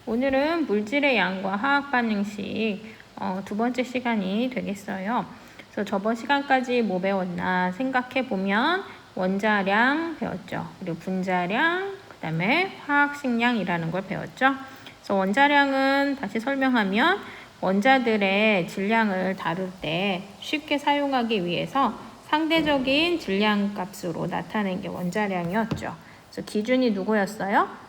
오늘은 물질의 양과 화학 반응식 두 번째 시간이 되겠어요. 그래서 저번 시간까지 뭐 배웠나 생각해 보면 원자량 배웠죠. 그리고 분자량, 그 다음에 화학식량이라는 걸 배웠죠. 그래서 원자량은 다시 설명하면 원자들의 질량을 다룰 때 쉽게 사용하기 위해서 상대적인 질량 값으로 나타낸 게 원자량이었죠. 그래서 기준이 누구였어요?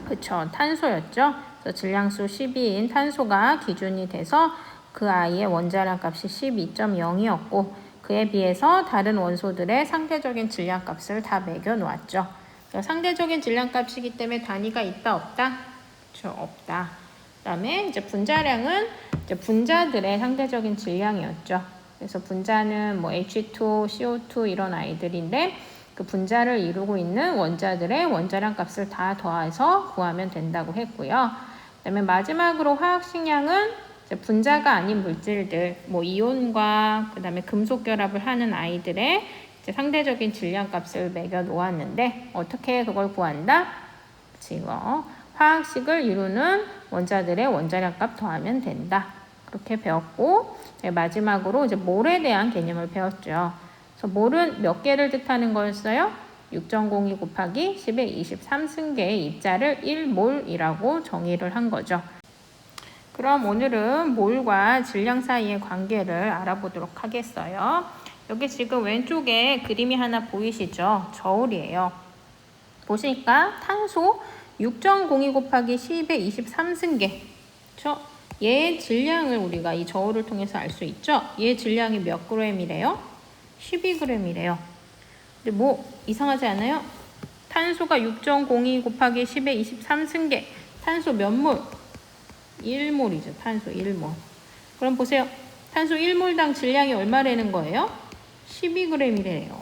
그쵸, 탄소였죠. 그래서 질량수 12인 탄소가 기준이 돼서 그 아이의 원자량 값이 12.0이었고 그에 비해서 다른 원소들의 상대적인 질량 값을 다 매겨 놓았죠. 상대적인 질량 값이기 때문에 단위가 있다 없다? 그쵸, 없다. 그 다음에 이제 분자량은 이제 분자들의 상대적인 질량이었죠. 그래서 분자는 뭐 H2, CO2 이런 아이들인데 그 분자를 이루고 있는 원자들의 원자량 값을 다 더해서 구하면 된다고 했고요. 그 다음에 마지막으로 화학식량은 분자가 아닌 물질들, 뭐 이온과 그 다음에 금속 결합을 하는 아이들의 이제 상대적인 질량 값을 매겨 놓았는데 어떻게 그걸 구한다? 지금 화학식을 이루는 원자들의 원자량 값 더하면 된다. 그렇게 배웠고 마지막으로 이제 몰에 대한 개념을 배웠죠. 그래서 몰은 몇 개를 뜻하는 거였어요? 6.02 곱하기 10의 23승계의 입자를 1몰이라고 정의를 한 거죠. 그럼 오늘은 몰과 질량 사이의 관계를 알아보도록 하겠어요. 여기 지금 왼쪽에 그림이 하나 보이시죠? 저울이에요. 보시니까 탄소 6.02 곱하기 10의 23승계. 그렇죠? 얘의 질량을 우리가 이 저울을 통해서 알 수 있죠? 얘의 질량이 몇 g이래요? 12g이래요. 근데 뭐 이상하지 않아요? 탄소가 6.02 곱하기 10의 23승계. 탄소 몇 몰? 1몰이죠. 탄소 1몰. 그럼 보세요. 탄소 1몰당 질량이 얼마라는 거예요? 12g이래요.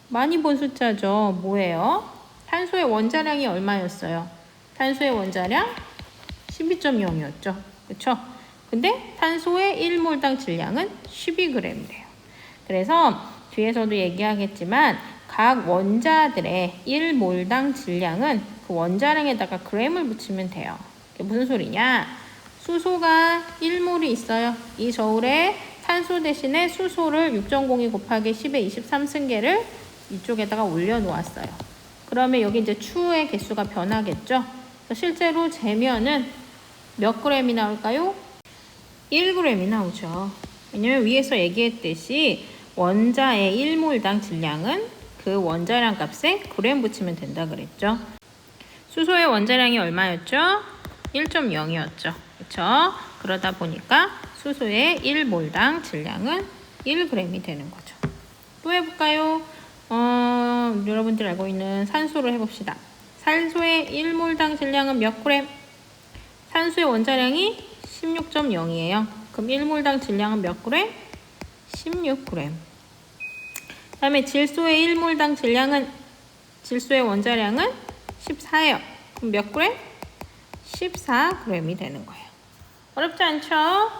많이 본 숫자죠. 뭐예요? 탄소의 원자량이 얼마였어요? 탄소의 원자량 12.0이었죠. 그쵸? 근데 탄소의 1몰당 질량은 12g이래요. 그래서 뒤에서도 얘기하겠지만 각 원자들의 1몰당 질량은 그 원자량에다가 g을 붙이면 돼요. 그게 무슨 소리냐? 수소가 1몰이 있어요. 이 저울에 탄소 대신에 수소를 6.02 곱하기 10의 23승계를 이쪽에다가 올려놓았어요. 그러면 여기 이제 추의 개수가 변하겠죠? 실제로 재면은 몇 g이 나올까요? 1g이 나오죠. 왜냐면 위에서 얘기했듯이 원자의 1몰당 질량은 그 원자량 값에 g 붙이면 된다 그랬죠. 수소의 원자량이 얼마였죠? 1.0이었죠. 그렇죠? 그러다 보니까 수소의 1몰당 질량은 1g이 되는 거죠. 또 해볼까요? 여러분들이 알고 있는 산소를 해봅시다. 산소의 1몰당 질량은 몇 g? 산소의 원자량이 16.0이에요. 그럼 1몰당 질량은 몇 g? 16g. 그 다음에 질소의 1몰당 질량은, 질소의 원자량은 14예요. 그럼 몇 g? 14g이 되는 거예요. 어렵지 않죠?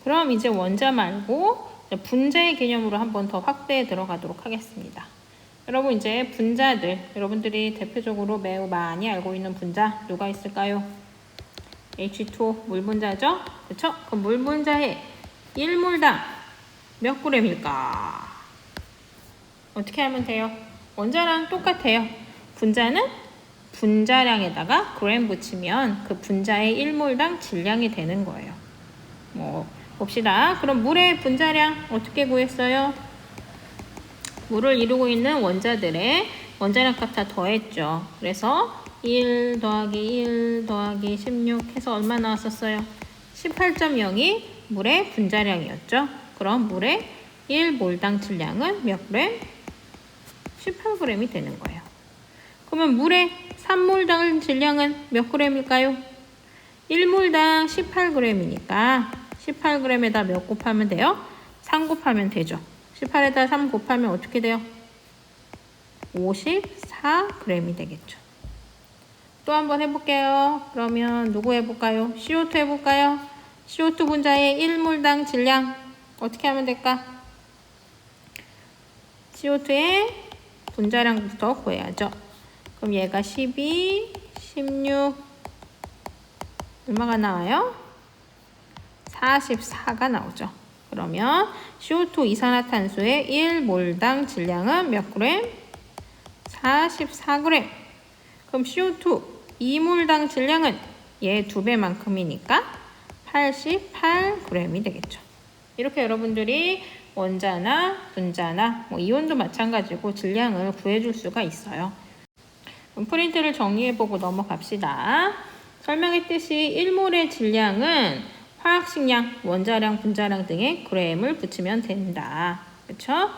그럼 이제 원자 말고 분자의 개념으로 한번 더 확대해 들어가도록 하겠습니다. 여러분 이제 분자들, 여러분들이 대표적으로 매우 많이 알고 있는 분자 누가 있을까요? H2O 물 분자죠? 그렇죠? 그럼 물 분자의 1몰당 몇 g일까? 어떻게 하면 돼요? 원자랑 똑같아요. 분자는 분자량에다가 g 붙이면 그 분자의 1몰당 질량이 되는 거예요. 뭐 봅시다. 그럼 물의 분자량 어떻게 구했어요? 물을 이루고 있는 원자들의 원자량 값 다 더했죠. 그래서 1 더하기 1 더하기 16 해서 얼마 나왔었어요? 18.0이 물의 분자량이었죠. 그럼 물의 1몰당 질량은 몇 g? 18g이 되는 거예요. 그러면 물의 3몰당 질량은 몇 g일까요? 1몰당 18g이니까 18g에다 몇 곱하면 돼요? 3 곱하면 되죠. 18에다 3 곱하면 어떻게 돼요? 54g이 되겠죠. 또 한번 해볼게요. 그러면 누구 해볼까요? CO2 해볼까요? CO2 분자의 1몰당 질량 어떻게 하면 될까? CO2의 분자량부터 구해야죠. 그럼 얘가 12, 16, 얼마가 나와요? 44가 나오죠. 그러면 CO2 이산화탄소의 1몰당 질량은 몇 그램? 44g. 그럼 CO2 2몰당 질량은 얘 2배만큼이니까 88g이 되겠죠. 이렇게 여러분들이 원자나 분자나 이온도 마찬가지고 질량을 구해줄 수가 있어요. 그럼 프린트를 정리해보고 넘어갑시다. 설명했듯이 1몰의 질량은 화학식량, 원자량, 분자량 등의 g을 붙이면 된다. 그쵸?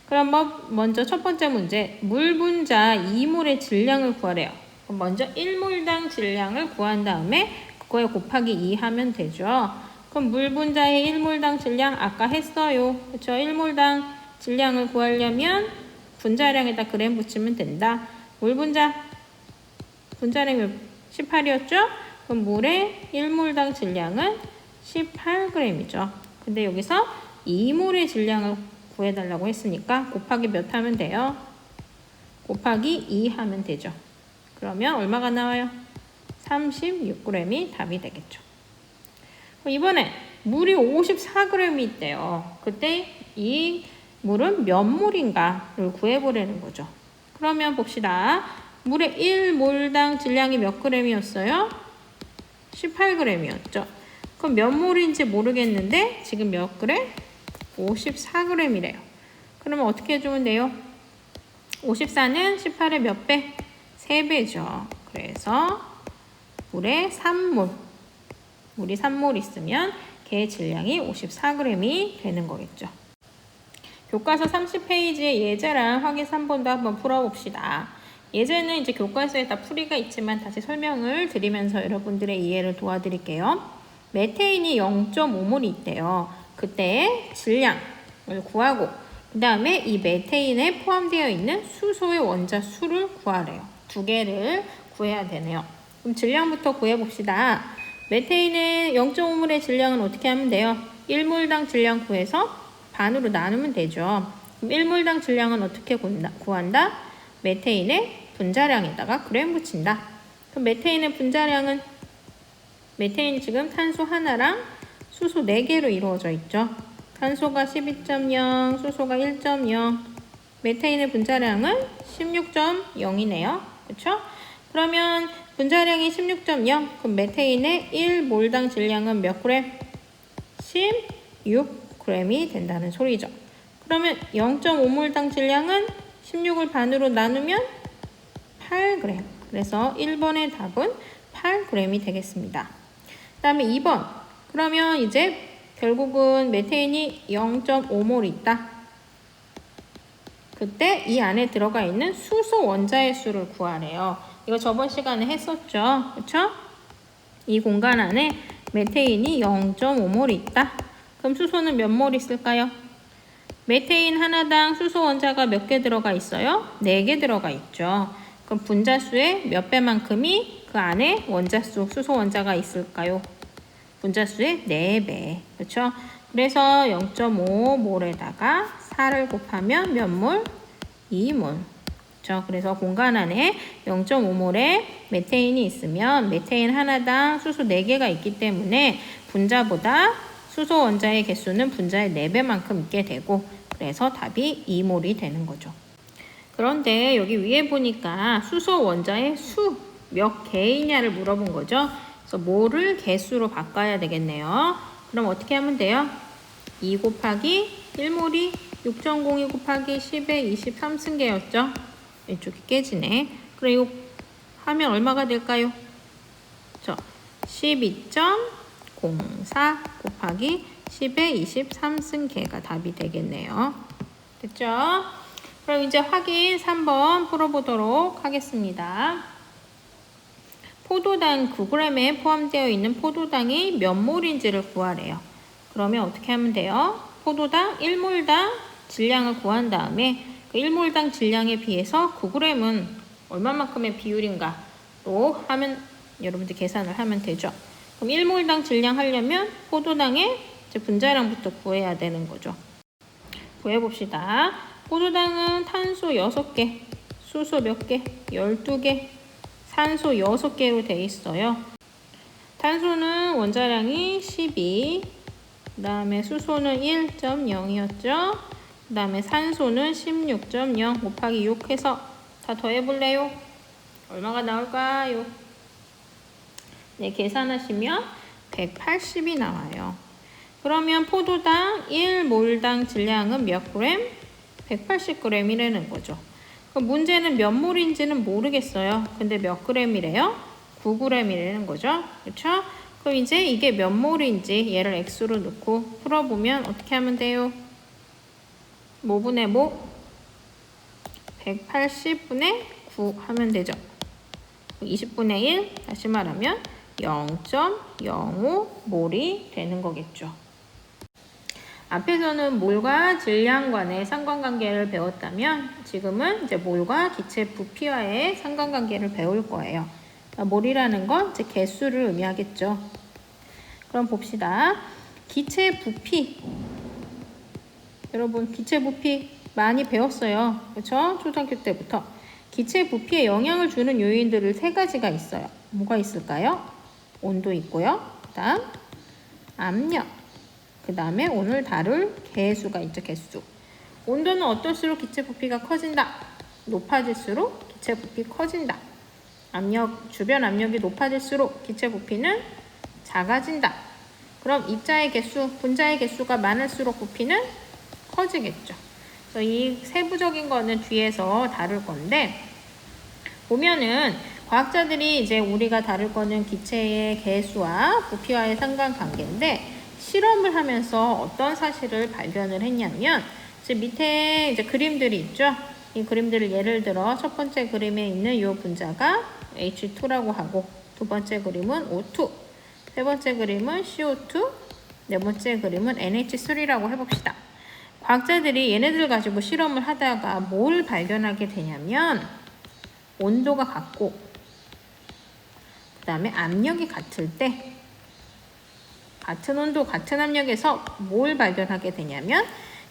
그럼 먼저 첫 번째 문제, 물 분자 2몰의 질량을 구하래요. 그럼 먼저 1몰당 질량을 구한 다음에 그거에 곱하기 2 하면 되죠. 그럼 물 분자의 1몰당 질량 아까 했어요. 그쵸? 1몰당 질량을 구하려면 분자량에다 g 붙이면 된다. 물 분자량이 18이었죠? 그럼 물의 1몰당 질량은 18g이죠. 근데 여기서 2몰의 질량을 구해달라고 했으니까 곱하기 몇 하면 돼요? 곱하기 2 하면 되죠. 그러면 얼마가 나와요? 36g이 답이 되겠죠. 이번에 물이 54g이 있대요. 그때 이 물은 몇 몰인가를 구해보려는 거죠. 그러면 봅시다. 물의 1몰당 질량이 몇 g이었어요? 18g이었죠. 그럼 몇 몰인지 모르겠는데 지금 몇 g? 54g이래요. 그러면 어떻게 해주면 돼요? 54는 18의 몇 배? 3배죠. 그래서 물에 3몰. 물이 3몰 있으면 걔의 질량이 54g이 되는 거겠죠. 교과서 30페이지의 예제랑 확인 3번도 한번 풀어봅시다. 예제는 이제 교과서에 다 풀이가 있지만 다시 설명을 드리면서 여러분들의 이해를 도와드릴게요. 메테인이 0.5몰이 있대요. 그때 질량을 구하고 그 다음에 이 메테인에 포함되어 있는 수소의 원자 수를 구하래요. 두 개를 구해야 되네요. 그럼 질량부터 구해봅시다. 메테인의 0.5몰의 질량은 어떻게 하면 돼요? 1몰당 질량 구해서 반으로 나누면 되죠. 그럼 1몰당 질량은 어떻게 구한다? 메테인의 분자량에다가 g 붙인다. 그럼 메테인의 분자량은 메테인 지금 탄소 하나랑 수소 4개로 이루어져 있죠. 탄소가 12.0, 수소가 1.0. 메테인의 분자량은 16.0이네요. 그렇죠? 그러면 분자량이 16.0, 그럼 메테인의 1몰당 질량은 몇 g? 16g이 된다는 소리죠. 그러면 0.5몰당 질량은 16을 반으로 나누면 8g. 그래서 1번의 답은 8g이 되겠습니다. 그 다음에 2번. 그러면 이제 결국은 메테인이 0.5몰 있다. 그때 이 안에 들어가 있는 수소 원자의 수를 구하래요. 이거 저번 시간에 했었죠. 그쵸? 이 공간 안에 메테인이 0.5몰 있다. 그럼 수소는 몇 몰 있을까요? 메테인 하나당 수소 원자가 몇 개 들어가 있어요? 4개 들어가 있죠. 그럼 분자수의 몇 배만큼이 그 안에 원자수, 수소 원자가 있을까요? 분자수의 4배. 그렇죠? 그래서 0.5몰에다가 4를 곱하면 몇 몰? 2몰. 그렇죠? 그래서 공간 안에 0.5몰의 메테인이 있으면 메테인 하나당 수소 4개가 있기 때문에 분자보다 수소 원자의 개수는 분자의 4배만큼 있게 되고 그래서 답이 2몰이 되는 거죠. 그런데 여기 위에 보니까 수소 원자의 수 몇 개이냐를 물어본 거죠. 그래서 몰을 개수로 바꿔야 되겠네요. 그럼 어떻게 하면 돼요? 2 곱하기 1몰이 6.02 곱하기 10의 23승계였죠. 이쪽이 깨지네. 그리고 이거 하면 얼마가 될까요? 12.04 곱하기 10의 23승계가 답이 되겠네요. 됐죠? 그럼 이제 확인 3번 풀어보도록 하겠습니다. 포도당 9g에 포함되어 있는 포도당이 몇 몰인지를 구하래요. 그러면 어떻게 하면 돼요? 포도당 1몰당 질량을 구한 다음에 그 1몰당 질량에 비해서 9g은 얼마만큼의 비율인가로 하면 여러분들 계산을 하면 되죠. 그럼 1몰당 질량 하려면 포도당의 분자량부터 구해야 되는 거죠. 구해봅시다. 포도당은 탄소 6개, 수소 몇 개? 12개, 산소 6개로 돼 있어요. 탄소는 원자량이 12, 그 다음에 수소는 1.0이었죠. 그 다음에 산소는 16.0 곱하기 6 해서 다 더해볼래요? 얼마가 나올까요? 네, 계산하시면 180이 나와요. 그러면 포도당 1몰당 질량은 몇 그램? 180g이라는 거죠. 그럼 문제는 몇 몰인지는 모르겠어요. 근데 몇 g이래요? 9g이라는 거죠. 그렇죠? 그럼 이제 이게 몇 몰인지 얘를 x로 넣고 풀어보면 어떻게 하면 돼요? 뭐분의 뭐? 180분의 9 하면 되죠. 20분의 1 다시 말하면 0.05 몰이 되는 거겠죠. 앞에서는 몰과 질량 간의 상관관계를 배웠다면 지금은 이제 몰과 기체 부피와의 상관관계를 배울 거예요. 몰이라는 건 이제 개수를 의미하겠죠. 그럼 봅시다. 기체 부피. 여러분 기체 부피 많이 배웠어요. 그렇죠? 초등학교 때부터. 기체 부피에 영향을 주는 요인들을 3가지가 있어요. 뭐가 있을까요? 온도 있고요. 그 다음 압력. 그 다음에 오늘 다룰 개수가 있죠. 개수. 온도는 어떨수록 기체 부피가 커진다. 높아질수록 기체 부피 커진다. 압력, 주변 압력이 높아질수록 기체 부피는 작아진다. 그럼 입자의 개수, 분자의 개수가 많을수록 부피는 커지겠죠. 그래서 이 세부적인 거는 뒤에서 다룰 건데 보면은 과학자들이 이제 우리가 다룰 거는 기체의 개수와 부피와의 상관관계인데 실험을 하면서 어떤 사실을 발견을 했냐면 이제 밑에 이제 그림들이 있죠. 이 그림들을 예를 들어 첫 번째 그림에 있는 이 분자가 H2라고 하고 두 번째 그림은 O2, 세 번째 그림은 CO2, 네 번째 그림은 NH3라고 해봅시다. 과학자들이 얘네들 가지고 실험을 하다가 뭘 발견하게 되냐면 온도가 같고 그 다음에 압력이 같을 때 같은 온도, 같은 압력에서 뭘 발견하게 되냐면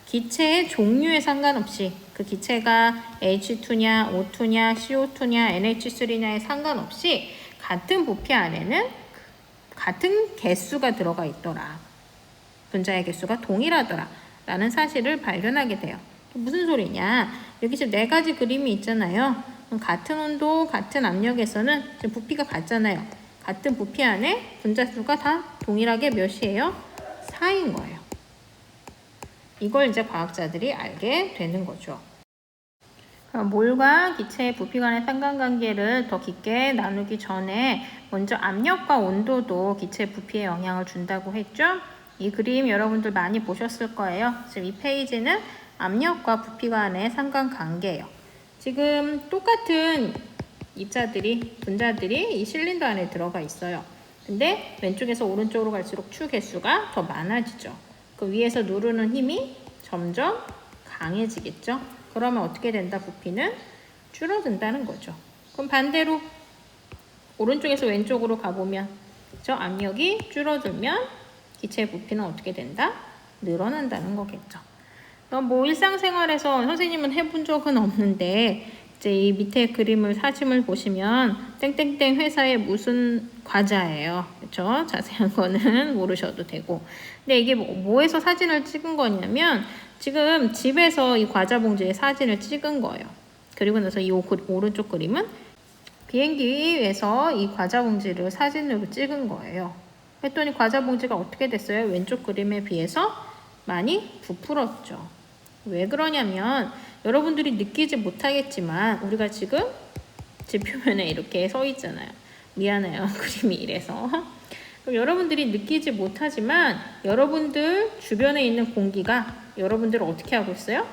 기체의 종류에 상관없이 그 기체가 H2냐, O2냐, CO2냐, NH3냐에 상관없이 같은 부피 안에는 같은 개수가 들어가 있더라. 분자의 개수가 동일하더라. 라는 사실을 발견하게 돼요. 무슨 소리냐? 여기 지금 4가지 그림이 있잖아요. 같은 온도, 같은 압력에서는 지금 부피가 같잖아요. 같은 부피 안에 분자수가 다 동일하게 몇이에요? 4인 거예요. 이걸 이제 과학자들이 알게 되는 거죠. 그럼 몰과 기체의 부피 간의 상관관계를 더 깊게 나누기 전에 먼저 압력과 온도도 기체 부피에 영향을 준다고 했죠? 이 그림 여러분들 많이 보셨을 거예요. 지금 이 페이지는 압력과 부피 간의 상관관계예요. 지금 똑같은 입자들이, 분자들이 이 실린더 안에 들어가 있어요. 근데 왼쪽에서 오른쪽으로 갈수록 추 개수가 더 많아지죠. 그 위에서 누르는 힘이 점점 강해지겠죠. 그러면 어떻게 된다? 부피는 줄어든다는 거죠. 그럼 반대로 오른쪽에서 왼쪽으로 가보면 저 압력이 줄어들면 기체의 부피는 어떻게 된다? 늘어난다는 거겠죠. 뭐 일상생활에서 선생님은 해본 적은 없는데 이제 이 밑에 그림을 사진을 보시면 땡땡땡 회사의 무슨 과자예요. 그렇죠? 자세한 거는 모르셔도 되고. 근데 이게 뭐에서 사진을 찍은 거냐면 지금 집에서 이 과자 봉지에 사진을 찍은 거예요. 그리고 나서 이 오른쪽 그림은 비행기에서 이 과자 봉지를 사진으로 찍은 거예요. 했더니 과자 봉지가 어떻게 됐어요? 왼쪽 그림에 비해서 많이 부풀었죠. 왜 그러냐면 여러분들이 느끼지 못하겠지만 우리가 지금 지표면에 이렇게 서 있잖아요. 미안해요. 그림이 이래서. 그럼 여러분들이 느끼지 못하지만 여러분들 주변에 있는 공기가 여러분들을 어떻게 하고 있어요?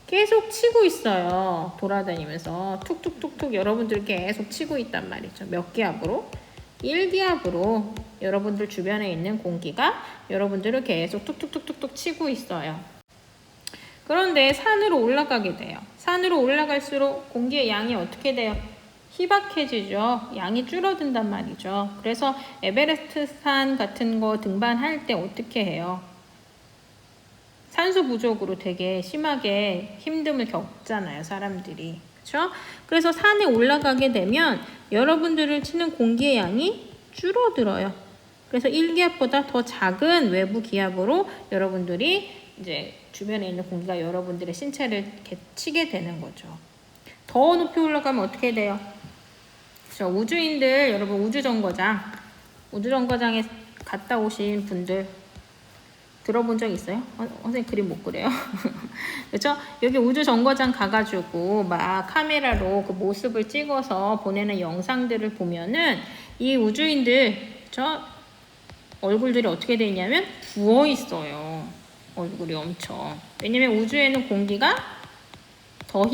계속 치고 있어요. 돌아다니면서 툭툭툭툭 여러분들 계속 치고 있단 말이죠. 몇 기압으로? 1기압으로 여러분들 주변에 있는 공기가 여러분들을 계속 툭툭툭툭 치고 있어요. 그런데 산으로 올라가게 돼요. 산으로 올라갈수록 공기의 양이 어떻게 돼요? 희박해지죠. 양이 줄어든단 말이죠. 그래서 에베레스트 산 같은 거 등반할 때 어떻게 해요? 산소 부족으로 되게 심하게 힘듦을 겪잖아요, 사람들이. 그렇죠? 그래서 산에 올라가게 되면 여러분들을 치는 공기의 양이 줄어들어요. 그래서 1기압보다 더 작은 외부 기압으로 여러분들이 이제 주변에 있는 공기가 여러분들의 신체를 이렇게 치게 되는 거죠. 더 높이 올라가면 어떻게 돼요? 저 우주인들, 여러분 우주정거장에 갔다 오신 분들 들어본 적 있어요? 선생님 그림 못 그려요. 그렇죠? 여기 우주정거장 가가지고 막 카메라로 그 모습을 찍어서 보내는 영상들을 보면은 이 우주인들 얼굴들이 어떻게 돼 있냐면 부어 있어요. 얼굴이 엄청. 왜냐면 우주에는 공기가 더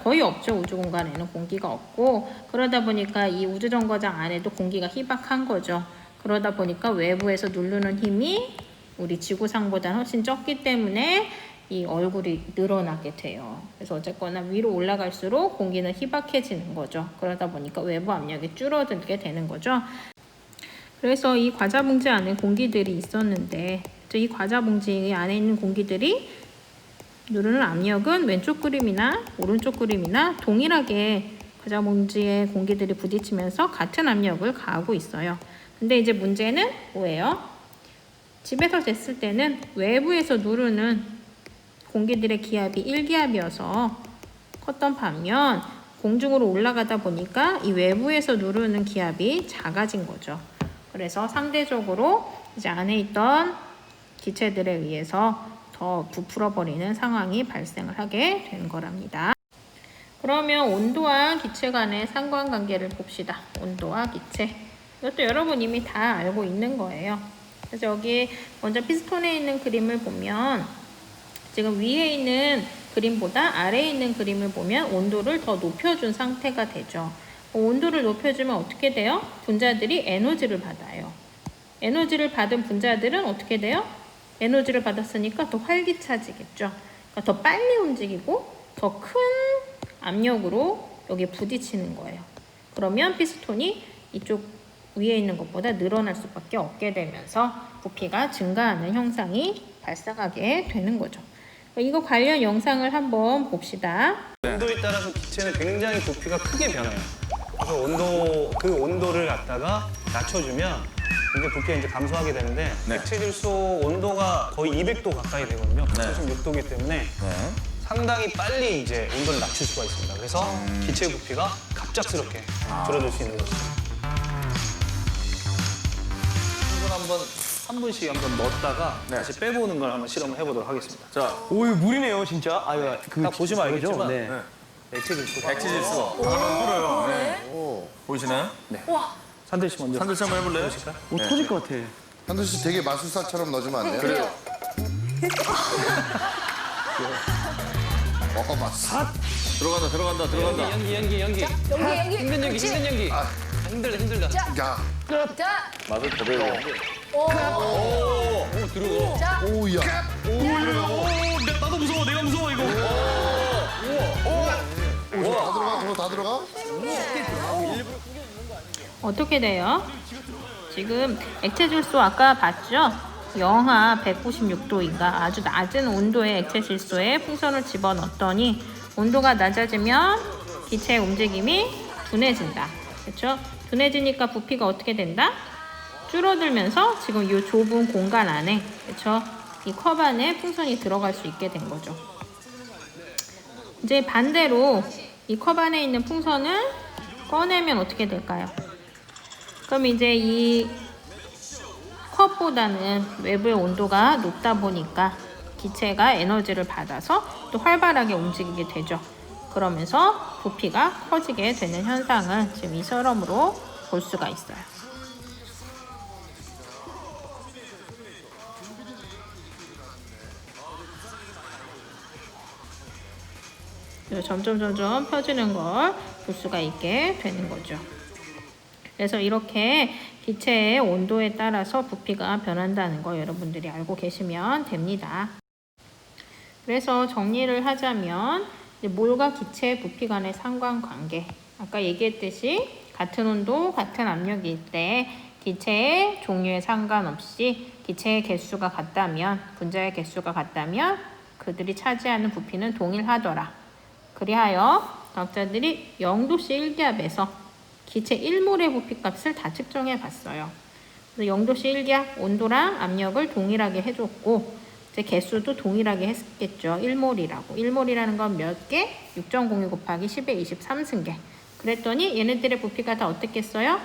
거의 없죠. 우주 공간에는 공기가 없고, 그러다 보니까 이 우주정거장 안에도 공기가 희박한 거죠. 그러다 보니까 외부에서 누르는 힘이 우리 지구상보다 훨씬 적기 때문에 이 얼굴이 늘어나게 돼요. 그래서 어쨌거나 위로 올라갈수록 공기는 희박해지는 거죠. 그러다 보니까 외부 압력이 줄어들게 되는 거죠. 그래서 이 과자 봉지 안에 공기들이 있었는데, 이 과자 봉지 안에 있는 공기들이 누르는 압력은 왼쪽 그림이나 오른쪽 그림이나 동일하게 과자 봉지에 공기들이 부딪히면서 같은 압력을 가하고 있어요. 근데 이제 문제는 뭐예요? 집에서 쟀을 때는 외부에서 누르는 공기들의 기압이 1기압이어서 컸던 반면 공중으로 올라가다 보니까 이 외부에서 누르는 기압이 작아진 거죠. 그래서 상대적으로 이제 안에 있던 기체들에 의해서 더 부풀어 버리는 상황이 발생을 하게 된 거랍니다. 그러면 온도와 기체 간의 상관관계를 봅시다. 온도와 기체. 이것도 여러분 이미 다 알고 있는 거예요. 그래서 여기 먼저 피스톤에 있는 그림을 보면 지금 위에 있는 그림보다 아래에 있는 그림을 보면 온도를 더 높여준 상태가 되죠. 온도를 높여주면 어떻게 돼요? 분자들이 에너지를 받아요. 에너지를 받은 분자들은 어떻게 돼요? 에너지를 받았으니까 더 활기차지겠죠. 그러니까 더 빨리 움직이고 더 큰 압력으로 여기 부딪히는 거예요. 그러면 피스톤이 이쪽 위에 있는 것보다 늘어날 수밖에 없게 되면서 부피가 증가하는 현상이 발생하게 되는 거죠. 이거 관련 영상을 한번 봅시다. 온도에 따라서 기체는 굉장히 부피가 크게 변해요. 그래서 그 온도를 갖다가 낮춰주면 굉장히 부피가 이제 감소하게 되는데 액체질소 온도가 거의 200도 가까이 되거든요. 176도이기 때문에 상당히 빨리 이제 온도를 낮출 수가 있습니다. 그래서 기체의 부피가 갑작스럽게 줄어들 수 있는 거죠. 한 분씩 한번 넣었다가 다시 빼보는 걸 한번 실험을 해보도록 하겠습니다. 자, 오, 이거 물이네요, 진짜. 아유, 딱 보시면 알겠지만 네. 액체질소가 만들어요. 네. 보이시나요? 산들 씨 먼저. 산들 씨 한번 해볼래요? 오, 터질 것 같아. 한두 씨 되게 마술사처럼 넣어주면 안 돼요? 그래요. 마술사. 들어간다. 연기. 연기. 힘든 연기. 힘들다. 야, 맛을 더 배워. 오야. 나도 무서워. 내가 무서워 이거. 다 들어가? 어떻게 돼요? 지금 액체질소 아까 봤죠? 영하 196도인가 아주 낮은 온도의 액체질소에 풍선을 집어넣었더니 온도가 낮아지면 기체의 움직임이 둔해진다. 그렇죠? 둔해지니까 부피가 어떻게 된다? 줄어들면서 지금 이 좁은 공간 안에, 그렇죠? 이 컵 안에 풍선이 들어갈 수 있게 된 거죠. 이제 반대로 이 컵 안에 있는 풍선을 꺼내면 어떻게 될까요? 그럼 이제 이 컵보다는 외부의 온도가 높다 보니까 기체가 에너지를 받아서 또 활발하게 움직이게 되죠. 그러면서 부피가 커지게 되는 현상을 지금 이 실험으로 볼 수가 있어요. 점점 펴지는 걸 볼 수가 있게 되는 거죠. 그래서 이렇게 기체의 온도에 따라서 부피가 변한다는 거 여러분들이 알고 계시면 됩니다. 그래서 정리를 하자면 몰과 기체의 부피 간의 상관관계, 아까 얘기했듯이 같은 온도, 같은 압력일 때 기체의 종류에 상관없이 기체의 개수가 같다면, 분자의 개수가 같다면 그들이 차지하는 부피는 동일하더라. 그리하여 과학자들이 0도씨 1기압에서 기체 1몰의 부피값을 다 측정해 봤어요. 그래서 0도씨 1기압 온도랑 압력을 동일하게 해줬고 이제 개수도 동일하게 했겠죠. 1몰이라고. 1몰이라는 건 몇 개? 6.02 곱하기 10의 23승계. 그랬더니 얘네들의 부피가 다 어떻겠어요?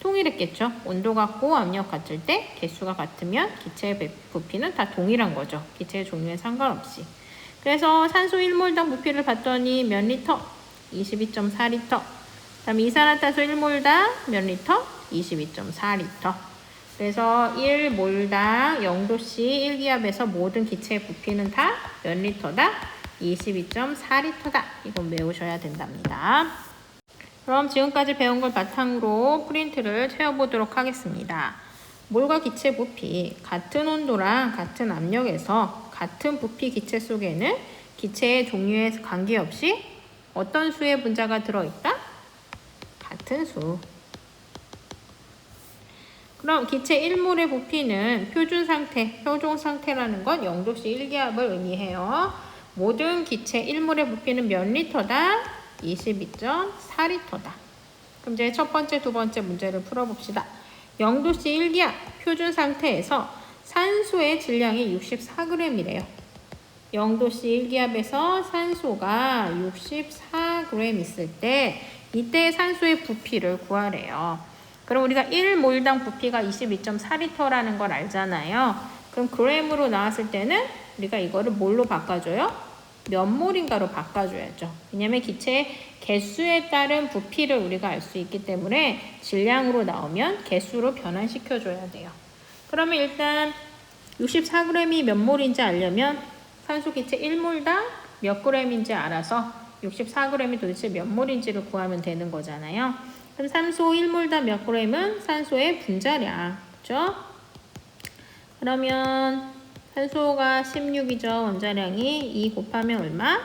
통일했겠죠. 온도 같고 압력 같을 때 개수가 같으면 기체의 부피는 다 동일한 거죠. 기체의 종류에 상관없이. 그래서 산소 1몰당 부피를 봤더니 몇 리터? 22.4리터. 그다음에 이산화탄소 1몰당 몇 리터? 22.4리터. 그래서 1몰당 0도씨 1기압에서 모든 기체의 부피는 다 몇 리터다? 22.4리터다. 이건 외우셔야 된답니다. 그럼 지금까지 배운 걸 바탕으로 프린트를 채워보도록 하겠습니다. 몰과 기체 부피, 같은 온도랑 같은 압력에서 같은 부피 기체 속에는 기체의 종류에 관계없이 어떤 수의 분자가 들어있다? 같은 수. 그럼 기체 1몰의 부피는 표준 상태, 표준 상태라는 건 0도씨 1기압을 의미해요. 모든 기체 1몰의 부피는 몇 리터다? 22.4리터다. 그럼 이제 첫 번째, 두 번째 문제를 풀어봅시다. 0도씨 1기압 표준 상태에서 산소의 질량이 64g이래요. 0도씨 1기압에서 산소가 64g 있을 때 이때 산소의 부피를 구하래요. 그럼 우리가 1몰당 부피가 22.4리터라는 걸 알잖아요. 그럼 g으로 나왔을 때는 우리가 이거를 뭘로 바꿔줘요? 몇 몰인가로 바꿔줘야죠. 왜냐면 기체의 개수에 따른 부피를 우리가 알 수 있기 때문에 질량으로 나오면 개수로 변환시켜줘야 돼요. 그러면 일단 64g이 몇 몰인지 알려면 산소 기체 1몰당 몇 g인지 알아서 64g이 도대체 몇 몰인지를 구하면 되는 거잖아요. 그럼 산소 1몰당 몇 g은 산소의 분자량, 그렇죠? 그러면 산소가 16이죠. 원자량이 2 곱하면 얼마?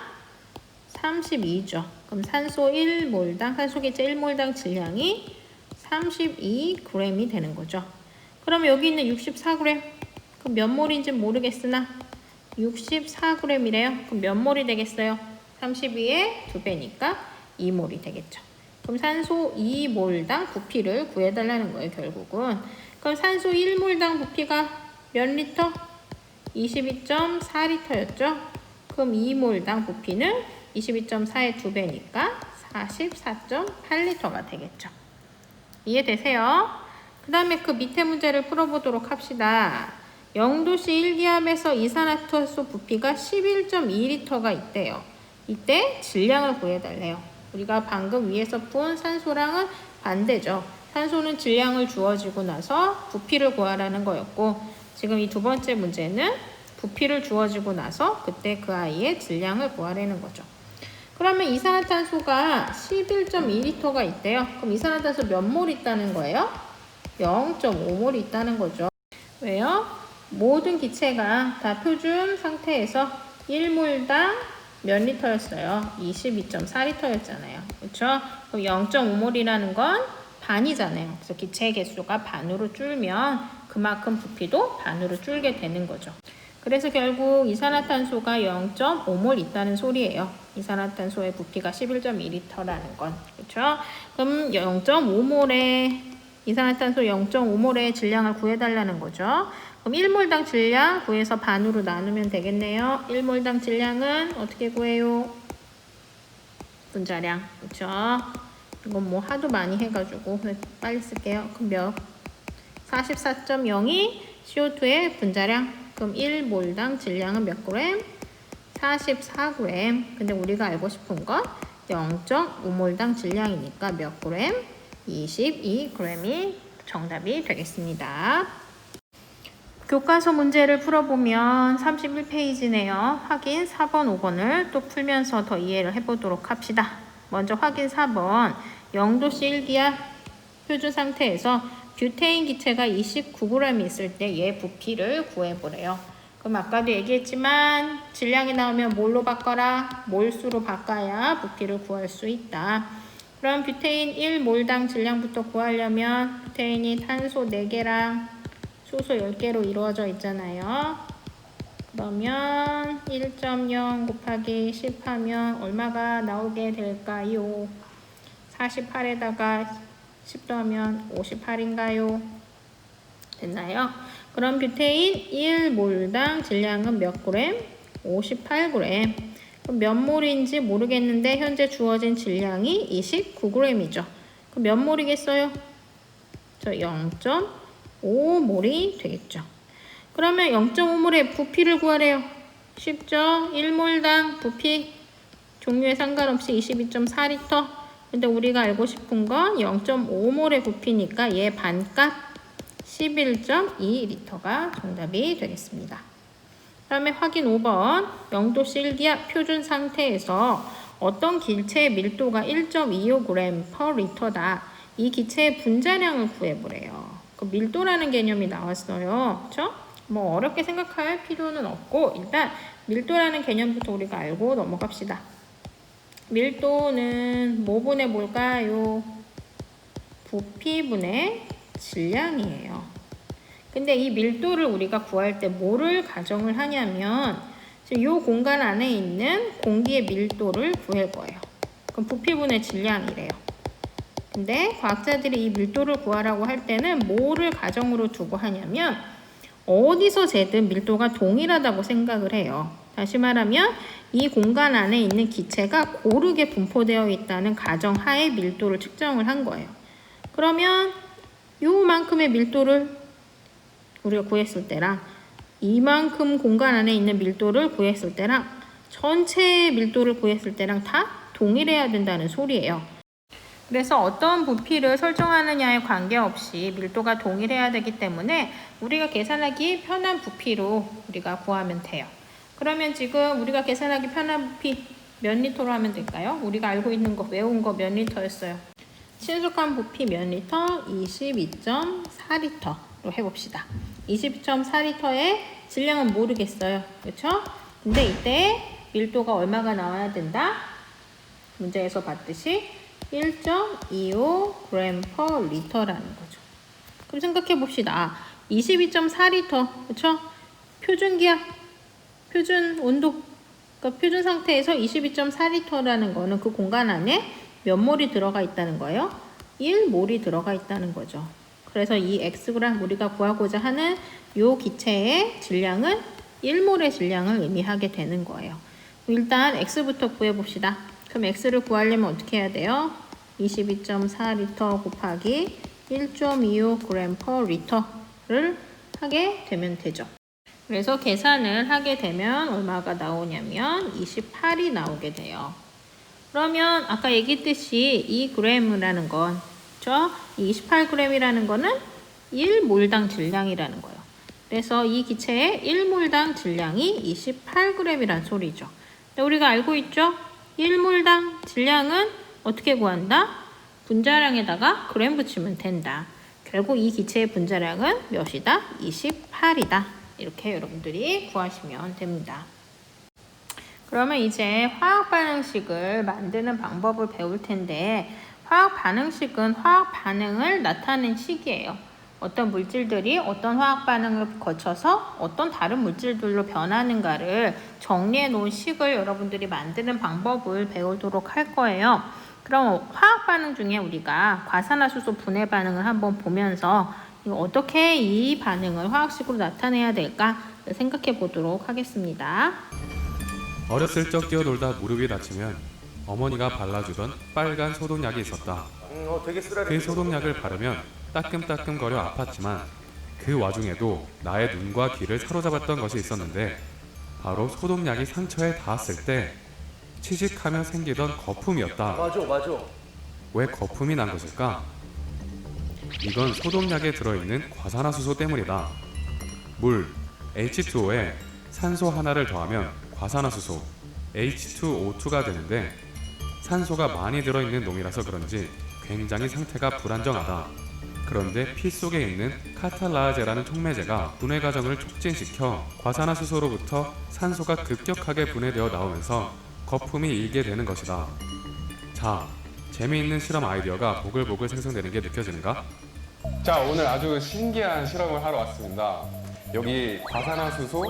32죠. 그럼 산소 1몰당, 산소 기체 1몰당 질량이 32g이 되는 거죠. 그럼 여기 있는 64g, 그럼 몇 몰인지 모르겠으나 64g이래요. 그럼 몇 몰이 되겠어요? 32의 2배니까 2몰이 되겠죠. 그럼 산소 2몰당 부피를 구해달라는 거예요, 결국은. 그럼 산소 1몰당 부피가 몇 리터? 22.4리터였죠? 그럼 2몰당 부피는 22.4의 2배니까 44.8리터가 되겠죠. 이해되세요? 그 다음에 그 밑에 문제를 풀어보도록 합시다. 0도씨 1기압에서 이산화탄소 부피가 11.2리터가 있대요. 이때 질량을 구해달래요. 우리가 방금 위에서 푼 산소랑은 반대죠. 산소는 질량을 주어지고 나서 부피를 구하라는 거였고 지금 이 두 번째 문제는 부피를 주어지고 나서 그때 그 아이의 질량을 구하라는 거죠. 그러면 이산화탄소가 11.2리터가 있대요. 그럼 이산화탄소 몇 몰 있다는 거예요? 0.5몰 있다는 거죠. 왜요? 모든 기체가 다 표준 상태에서 1몰당 몇 리터였어요? 22.4리터였잖아요. 그렇죠? 그럼 0.5몰이라는 건 반이잖아요. 그래서 기체 개수가 반으로 줄면 그만큼 부피도 반으로 줄게 되는 거죠. 그래서 결국 이산화탄소가 0.5몰 있다는 소리예요. 이산화탄소의 부피가 11.2리터라는 건. 그렇죠? 그럼 0.5몰의 이산화탄소 0.5몰의 질량을 구해달라는 거죠. 그럼 1몰당 질량 구해서 반으로 나누면 되겠네요. 1몰당 질량은 어떻게 구해요? 분자량. 그렇죠? 이건 뭐 하도 많이 해가지고 빨리 쓸게요. 그럼 몇? 44.02 CO2의 분자량. 그럼 1몰당 질량은 몇 그램? 44g. 근데 우리가 알고 싶은 건 0.5몰당 질량이니까 몇 그램? 22g이 정답이 되겠습니다. 교과서 문제를 풀어보면 31페이지네요. 확인 4번, 5번을 또 풀면서 더 이해를 해보도록 합시다. 먼저 확인 4번. 0도씨 1기압 표준 상태에서 뷰테인 기체가 29g 있을 때 얘 부피를 구해보래요. 그럼 아까도 얘기했지만 질량이 나오면 뭘로 바꿔라? 몰수로 바꿔야 부피를 구할 수 있다. 그럼 뷰테인 1몰당 질량부터 구하려면 뷰테인이 탄소 4개랑 수소 10개로 이루어져 있잖아요. 그러면 1.0 곱하기 10 하면 얼마가 나오게 될까요? 48에다가 10 더하면 58인가요? 됐나요? 그럼 뷰테인 1몰당 질량은 몇 그램? 58g. 그럼 몇 몰인지 모르겠는데 현재 주어진 질량이 29g이죠. 그럼 몇 몰이겠어요? 저 0.5몰이 되겠죠. 그러면 0.5몰의 부피를 구하래요. 쉽죠? 1몰당 부피 종류에 상관없이 22.4L. 근데 우리가 알고 싶은 건 0.5몰의 부피니까 얘 반값 11.2L가 정답이 되겠습니다. 다음에 확인 5번. 0도씨 일기압 표준 상태에서 어떤 기체의 밀도가 1.25g per 리터다. 이 기체의 분자량을 구해보래요. 그 밀도라는 개념이 나왔어요. 그쵸? 뭐 어렵게 생각할 필요는 없고 일단 밀도라는 개념부터 우리가 알고 넘어갑시다. 밀도는 뭐분의 뭘까요? 부피분의 질량이에요. 근데 이 밀도를 우리가 구할 때 뭐를 가정을 하냐면 지금 이 공간 안에 있는 공기의 밀도를 구할 거예요. 그럼 부피분의 질량이래요. 근데 과학자들이 이 밀도를 구하라고 할 때는 뭐를 가정으로 두고 하냐면 어디서 재든 밀도가 동일하다고 생각을 해요. 다시 말하면 이 공간 안에 있는 기체가 고르게 분포되어 있다는 가정하에 밀도를 측정을 한 거예요. 그러면 요만큼의 밀도를 우리가 구했을 때랑 이만큼 공간 안에 있는 밀도를 구했을 때랑 전체의 밀도를 구했을 때랑 다 동일해야 된다는 소리예요. 그래서 어떤 부피를 설정하느냐에 관계없이 밀도가 동일해야 되기 때문에 우리가 계산하기 편한 부피로 우리가 구하면 돼요. 그러면 지금 우리가 계산하기 편한 부피 몇 리터로 하면 될까요? 우리가 알고 있는 거, 외운 거 몇 리터였어요? 친숙한 부피 몇 리터? 22.4리터로 해봅시다. 22.4리터의 질량은 모르겠어요. 그렇죠? 근데 이때 밀도가 얼마가 나와야 된다? 문제에서 봤듯이 1.25g per 리터라는 거죠. 그럼 생각해 봅시다. 22.4리터, 그렇죠? 표준 기압, 표준 온도, 그러니까 표준 상태에서 22.4리터라는 거는 그 공간 안에 몇 몰이 들어가 있다는 거예요? 1몰이 들어가 있다는 거죠. 그래서 이 Xg 우리가 구하고자 하는 요 기체의 질량은 1몰의 질량을 의미하게 되는 거예요. 일단 X부터 구해봅시다. 그럼 X를 구하려면 어떻게 해야 돼요? 22.4리터 곱하기 1.25g per 리터를 하게 되면 되죠. 그래서 계산을 하게 되면 얼마가 나오냐면 28이 나오게 돼요. 그러면 아까 얘기했듯이 이 g라는 건, 그렇죠? 28g이라는 거는 1몰당 질량이라는 거예요. 그래서 이 기체의 1몰당 질량이 28g이란 소리죠. 근데 우리가 알고 있죠? 1몰당 질량은 어떻게 구한다? 분자량에다가 그램 붙이면 된다. 결국 이 기체의 분자량은 몇이다? 28이다. 이렇게 여러분들이 구하시면 됩니다. 그러면 이제 화학 반응식을 만드는 방법을 배울 텐데 화학 반응식은 화학 반응을 나타낸 식이에요. 어떤 물질들이 어떤 화학 반응을 거쳐서 어떤 다른 물질들로 변하는가를 정리해 놓은 식을 여러분들이 만드는 방법을 배우도록 할 거예요. 그럼 화학 반응 중에 우리가 과산화수소 분해 반응을 한번 보면서 어떻게 이 반응을 화학식으로 나타내야 될까 생각해 보도록 하겠습니다. 어렸을 적 뛰어놀다 무릎이 다치면 어머니가 발라주던 빨간 소독약이 있었다. 그 소독약을 바르면 따끔따끔거려 아팠지만 그 와중에도 나의 눈과 귀를 사로잡았던 것이 있었는데 바로 소독약이 상처에 닿았을 때 치직하며 생기던 거품이었다. 맞아. 왜 거품이 난 것일까? 이건 소독약에 들어있는 과산화수소 때문이다. 물, H2O에 산소 하나를 더하면 과산화수소, H2O2가 되는데 산소가 많이 들어있는 놈이라서 그런지 굉장히 상태가 불안정하다. 그런데 피 속에 있는 카탈라제라는 촉매제가 분해 과정을 촉진시켜 과산화수소로부터 산소가 급격하게 분해되어 나오면서 거품이 일게 되는 것이다. 자, 재미있는 실험 아이디어가 보글보글 생성되는 게 느껴지는가? 자, 오늘 아주 신기한 실험을 하러 왔습니다. 여기 과산화수소,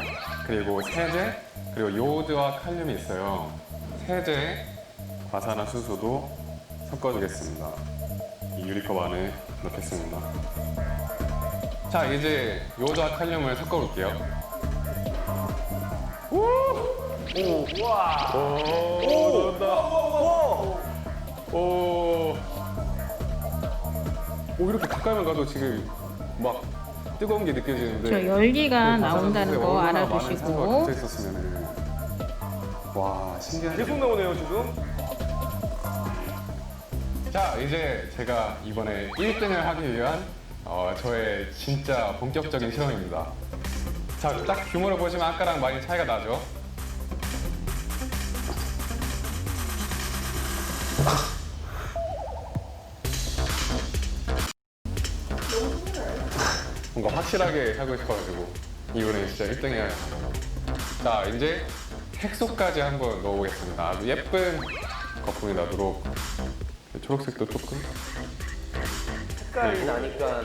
그리고 세제, 그리고 요오드와 칼륨이 있어요. 세제, 과산화수소도 섞어주겠습니다. 이 유리컵 안에 넣겠습니다. 자, 이제 요오드와 칼륨을 섞어볼게요. 오, 이렇게 가까이만 가도 지금 막 뜨거운 게 느껴지는데. 저 열기가 나온다는 거 얼마나 많은 산소가 알아두시고. 갇혀 있었으면은. 와, 신기하네. 계속 나오네요, 지금. 자, 이제 제가 이번에 1등을 하기 위한 저의 진짜 본격적인 실험입니다. 자, 딱 규모를 보시면 아까랑 많이 차이가 나죠? 뭔가 확실하게 하고 싶어가지고 이번에 진짜 1등 해야 돼. 자, 이제 색소까지 한번 넣어보겠습니다. 아주 예쁜 거품이 나도록 초록색도 조금. 색깔이 나니까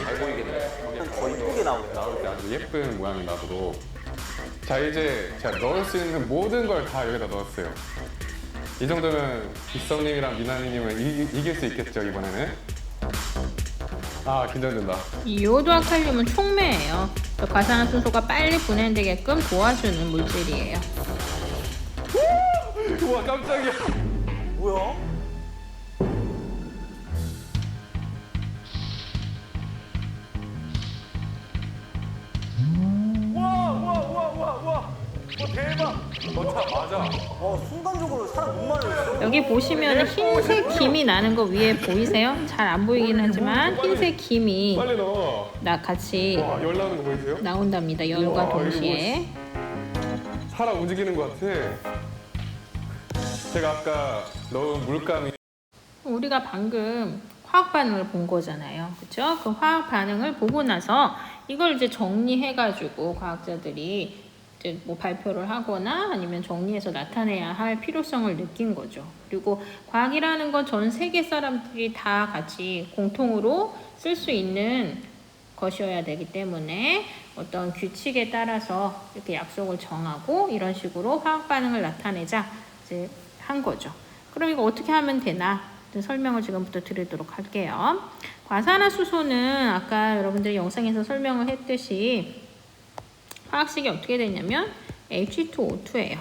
잘 보이겠네요. 더 이쁘게 나오겠다. 아주 예쁜 모양이 나도록. 자, 이제 제가 넣을 수 있는 모든 걸 다 여기다 넣었어요. 이 정도면 빗성님이랑 미나리님은 이길 수 있겠죠, 이번에는? 아, 긴장된다. 이 요오드와 칼륨은 촉매예요. 과산화수소가 빨리 분해되게끔 도와주는 물질이에요. 우와, 깜짝이야. 뭐야? 맞아. 순간적으로 사람 눈 마주쳤어. 여기 보시면 흰색 김이 나는 거 위에 보이세요? 잘 안 보이긴 하지만 흰색 김이 빨리 넣어. 같이 와, 열 나오는 거 보이세요? 나온답니다. 열과 우와, 동시에. 살아 움직이는 것 같아. 제가 아까 넣은 물감이 우리가 방금 화학 반응을 본 거잖아요. 그렇죠? 그 화학 반응을 보고 나서 이걸 이제 정리해가지고 과학자들이 이제 뭐 발표를 하거나 아니면 정리해서 나타내야 할 필요성을 느낀 거죠. 그리고 과학이라는 건 전 세계 사람들이 다 같이 공통으로 쓸 수 있는 것이어야 되기 때문에 어떤 규칙에 따라서 이렇게 약속을 정하고 이런 식으로 화학 반응을 나타내자 이제 한 거죠. 그럼 이거 어떻게 하면 되나? 설명을 지금부터 드리도록 할게요. 과산화수소는 아까 여러분들이 영상에서 설명을 했듯이 화학식이 어떻게 되냐면 H2O2예요.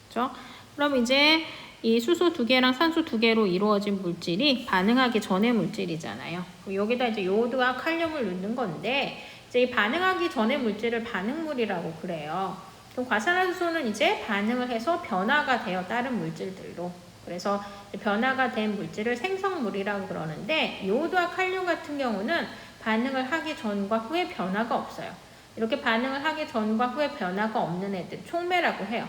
그렇죠? 그럼 이제 이 수소 2개랑 산소 2개로 이루어진 물질이 반응하기 전의 물질이잖아요. 여기다 이제 요오드와 칼륨을 넣는 건데 이제 이 반응하기 전의 물질을 반응물이라고 그래요. 그럼 과산화수소는 이제 반응을 해서 변화가 되어 다른 물질들로. 그래서 변화가 된 물질을 생성물이라고 그러는데 요오드와 칼륨 같은 경우는 반응을 하기 전과 후에 변화가 없어요. 이렇게 반응을 하기 전과 후에 변화가 없는 애들 촉매라고 해요.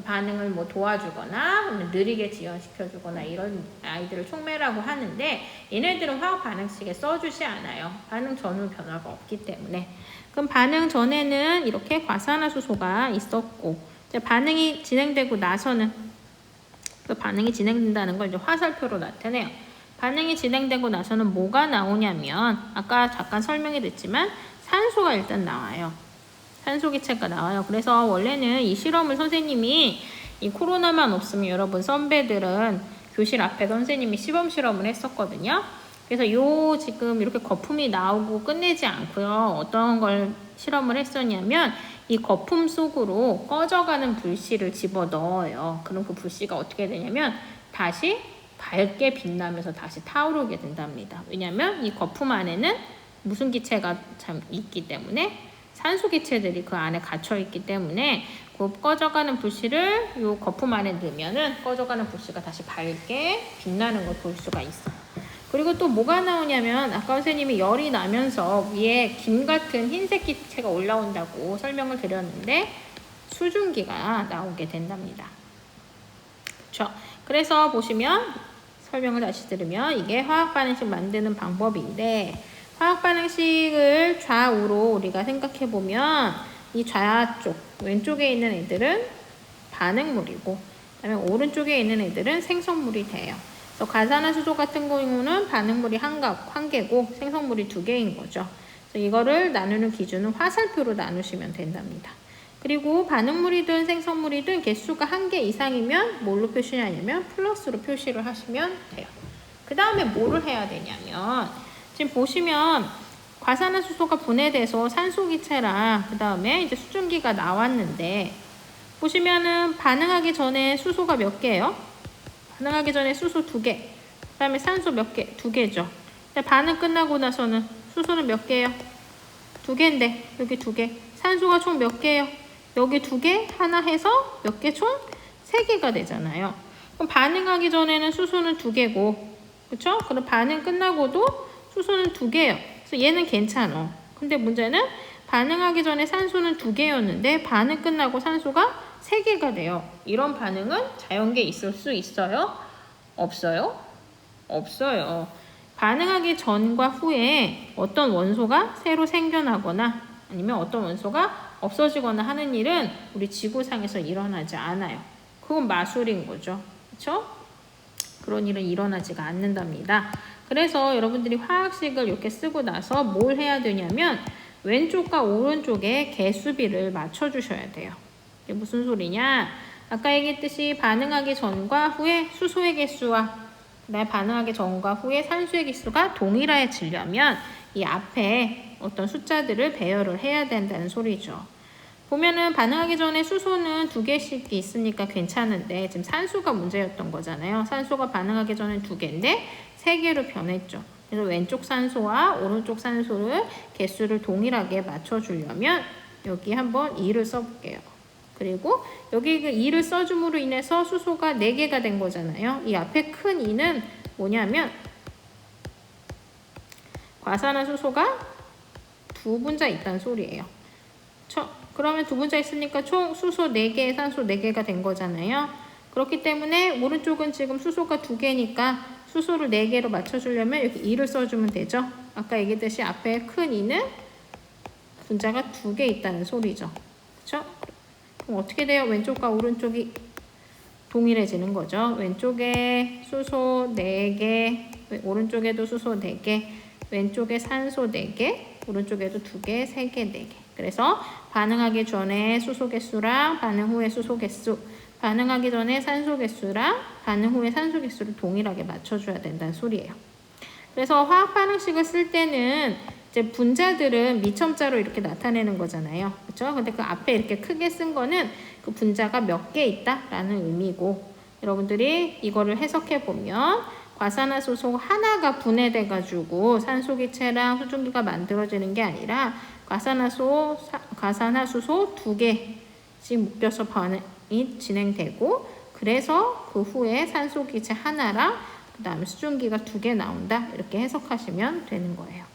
반응을 뭐 도와주거나 느리게 지연시켜주거나 이런 아이들을 촉매라고 하는데 얘네들은 화학 반응식에 써주지 않아요. 반응 전후 변화가 없기 때문에. 그럼 반응 전에는 이렇게 과산화수소가 있었고 이제 반응이 진행되고 나서는 그 반응이 진행된다는 걸 이제 화살표로 나타내요. 반응이 진행되고 나서는 뭐가 나오냐면 아까 잠깐 설명이 됐지만 산소가 일단 나와요. 산소 기체가 나와요. 그래서 원래는 이 실험을 선생님이 이 코로나만 없으면 여러분 선배들은 교실 앞에 선생님이 시범 실험을 했었거든요. 그래서 요 지금 이렇게 거품이 나오고 끝내지 않고요. 어떤 걸 실험을 했었냐면 이 거품 속으로 꺼져가는 불씨를 집어 넣어요. 그럼 그 불씨가 어떻게 되냐면 다시 밝게 빛나면서 다시 타오르게 된답니다. 왜냐하면 이 거품 안에는 무슨 기체가 참 있기 때문에 산소 기체들이 그 안에 갇혀 있기 때문에 그 꺼져가는 불씨를 이 거품 안에 넣으면은 꺼져가는 불씨가 다시 밝게 빛나는 걸 볼 수가 있어요. 그리고 또 뭐가 나오냐면 아까 선생님이 열이 나면서 위에 김 같은 흰색 기체가 올라온다고 설명을 드렸는데 수증기가 나오게 된답니다. 그렇죠? 그래서 보시면 설명을 다시 들으면 이게 화학 반응식 만드는 방법인데 화학 반응식을 좌우로 우리가 생각해 보면 이 좌쪽 왼쪽에 있는 애들은 반응물이고 그다음에 오른쪽에 있는 애들은 생성물이 돼요. 그래서 과산화수소 같은 경우는 반응물이 한 개고 생성물이 2개인 거죠. 그래서 이거를 나누는 기준은 화살표로 나누시면 된답니다. 그리고 반응물이든 생성물이든 개수가 1개 이상이면 뭘로 표시하냐면 플러스로 표시를 하시면 돼요. 그 다음에 뭐를 해야 되냐면 지금 보시면 과산화수소가 분해돼서 산소기체랑 그 다음에 이제 수증기가 나왔는데 보시면은 반응하기 전에 수소가 몇 개예요? 반응하기 전에 수소 2개, 그 다음에 산소 몇 개? 2개죠. 근데 반응 끝나고 나서는 수소는 몇 개예요? 2개인데 여기 2개. 산소가 총 몇 개예요? 여기 2개, 하나 해서 몇 개? 총 3개가 되잖아요. 그럼 반응하기 전에는 수소는 2개고, 그쵸? 그럼 반응 끝나고도 수소는 2개예요. 그래서 얘는 괜찮아. 근데 문제는 반응하기 전에 산소는 2개였는데 반응 끝나고 산소가 3개가 돼요. 이런 반응은 자연계에 있을 수 있어요? 없어요? 없어요. 반응하기 전과 후에 어떤 원소가 새로 생겨나거나 아니면 어떤 원소가 없어지거나 하는 일은 우리 지구상에서 일어나지 않아요. 그건 마술인 거죠. 그렇죠? 그런 일은 일어나지가 않는답니다. 그래서 여러분들이 화학식을 이렇게 쓰고 나서 뭘 해야 되냐면 왼쪽과 오른쪽에 개수비를 맞춰주셔야 돼요. 이게 무슨 소리냐? 아까 얘기했듯이 반응하기 전과 후에 수소의 개수와 그다음에 반응하기 전과 후에 산소의 개수가 동일해지려면 이 앞에 어떤 숫자들을 배열을 해야 된다는 소리죠. 보면은 반응하기 전에 수소는 2개씩 있으니까 괜찮은데 지금 산소가 문제였던 거잖아요. 산소가 반응하기 전에 2개인데 3개로 변했죠. 그래서 왼쪽 산소와 오른쪽 산소를 개수를 동일하게 맞춰주려면 여기 한번 2를 써볼게요. 그리고 여기 그 2를 써줌으로 인해서 수소가 4개가 된 거잖아요. 이 앞에 큰 2는 뭐냐면 과산화수소가 2분자 있다는 소리예요. 그러면 2분자 있으니까 총 수소 4개, 산소 4개가 된 거잖아요. 그렇기 때문에 오른쪽은 지금 수소가 2개니까 수소를 4개로 맞춰주려면 이렇게 2를 써주면 되죠. 아까 얘기했듯이 앞에 큰 2는 분자가 2개 있다는 소리죠. 그렇죠? 그럼 어떻게 돼요? 왼쪽과 오른쪽이 동일해지는 거죠. 왼쪽에 수소 4개, 오른쪽에도 수소 4개, 왼쪽에 산소 4개, 오른쪽에도 2개, 3개, 4개. 그래서 반응하기 전에 수소 개수랑 반응 후에 수소 개수, 반응하기 전에 산소 개수랑 반응 후에 산소 개수를 동일하게 맞춰줘야 된다는 소리예요. 그래서 화학 반응식을 쓸 때는 이제 분자들은 미첨자로 이렇게 나타내는 거잖아요. 그렇죠? 근데 그 앞에 이렇게 크게 쓴 거는 그 분자가 몇 개 있다라는 의미고, 여러분들이 이거를 해석해 보면 과산화수소 하나가 분해돼가지고 산소기체랑 수증기가 만들어지는 게 아니라 과산화수소 2개씩 묶여서 반응이 진행되고, 그래서 그 후에 산소기체 하나랑 그 다음에 수증기가 2개 나온다, 이렇게 해석하시면 되는 거예요.